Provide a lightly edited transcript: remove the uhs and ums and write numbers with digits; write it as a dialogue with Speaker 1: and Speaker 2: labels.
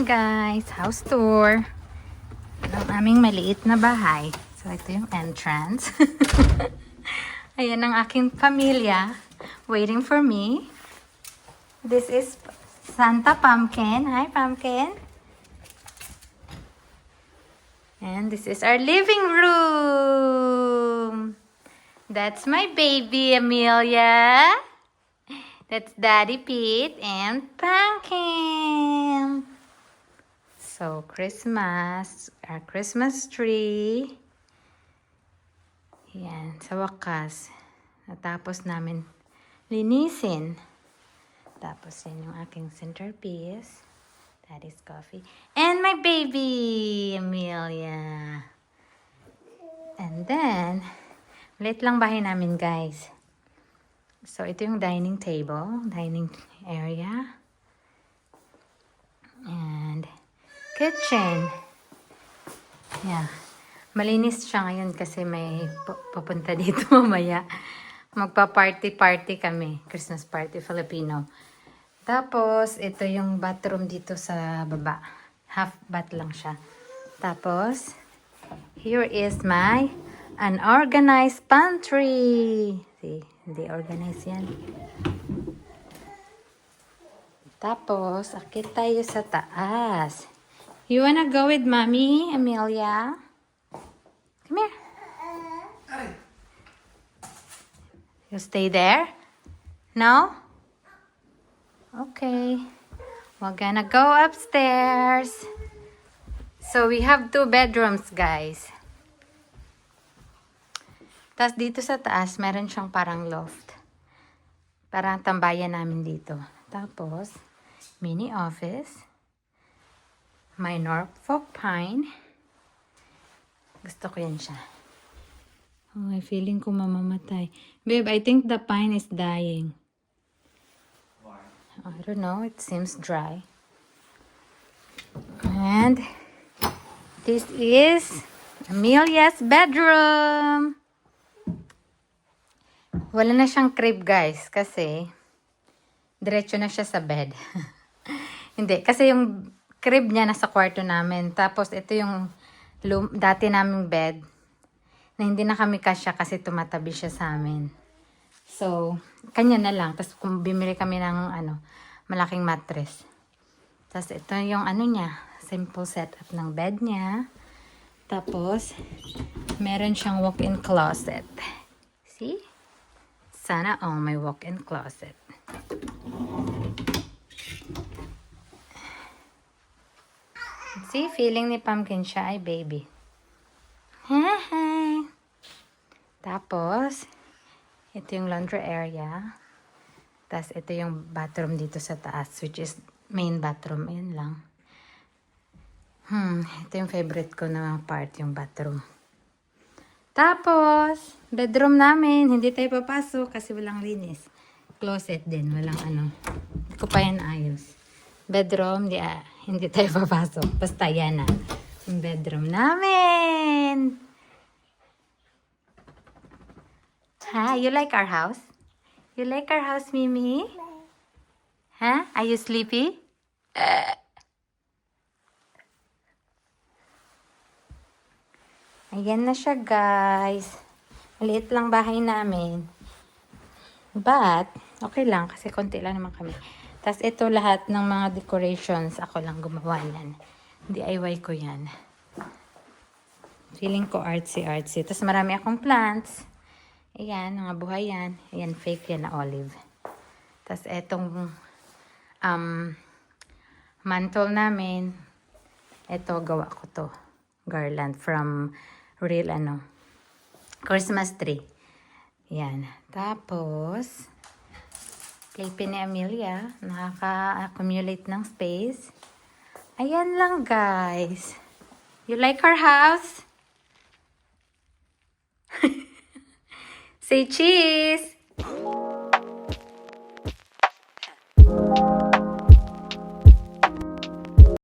Speaker 1: Ayan guys, house tour. Ang aming maliit na bahay. So ito yung entrance. Ayan ang aking pamilya waiting for me. This is Santa Pumpkin. Hi Pumpkin. And this is our living room. That's my baby Amelia. That's Daddy Pete and Pumpkin. So, Christmas, our Christmas tree. Yan, sa wakas. Natapos namin linisin. Tapos yan yung aking centerpiece. Daddy's coffee. And my baby, Amelia. And then, maliit lang bahay namin, guys. So, ito yung dining table, dining area. And kitchen. Yeah. Malinis siya ngayon kasi may pupunta dito mamaya. Magpa-party kami. Christmas party, Filipino. Tapos, ito yung bathroom dito sa baba. Half bath lang siya. Tapos, here is my unorganized pantry. See, hindi organized yan. Tapos, akit tayo sa taas. You wanna go with Mommy, Amelia? Come here. You stay there? No? Okay. We're gonna go upstairs. So, we have 2 bedrooms, guys. Tapos dito sa taas, meron siyang parang loft. Parang tambayan namin dito. Tapos, mini office. My Norfolk pine. Gusto ko yan siya. Oh, feeling ko mamamatay. Babe, I think the pine is dying.
Speaker 2: Why?
Speaker 1: I don't know. It seems dry. And this is Amelia's bedroom. Wala na siyang crib, guys, kasi diretso na siya sa bed. Hindi, kasi yung crib niya nasa kwarto namin. Tapos ito yung dati naming bed na hindi na kami kasya kasi tumatabi siya sa amin. So, kanya na lang. Tapos kung bimili kami ng malaking mattress. Tapos ito yung niya, simple setup ng bed niya. Tapos, meron siyang walk-in closet. See? Sana all may walk-in closet. See, feeling ni Pumpkin siya ay baby. Hi! Tapos, ito yung laundry area. Tapos, ito yung bathroom dito sa taas, which is main bathroom. Ayan lang. Ito yung favorite ko na part, yung bathroom. Tapos, bedroom namin, hindi tayo papasok kasi walang linis. Closet din, walang Hindi ko pa yan ayos. Bedroom, hindi tayo papasok. Basta yan na. Yung bedroom namin. Hi, you like our house? You like our house, Mimi? Huh? Are you sleepy? Ayan na siya, guys. Maliit lang bahay namin. But, okay lang kasi konti lang naman kami. Tapos ito lahat ng mga decorations, ako lang gumawa yan. DIY ko yan. Feeling ko artsy-artsy. Tapos marami akong plants. Ayan, mga buhay yan. Ayan, fake yan na olive. Tapos etong mantle namin. Ito, gawa ko to. Garland from real Christmas tree. Yan. Tapos, playpen ni Amelia. Nakaka-accumulate ng space. Ayan lang, guys. You like our house? Say cheese!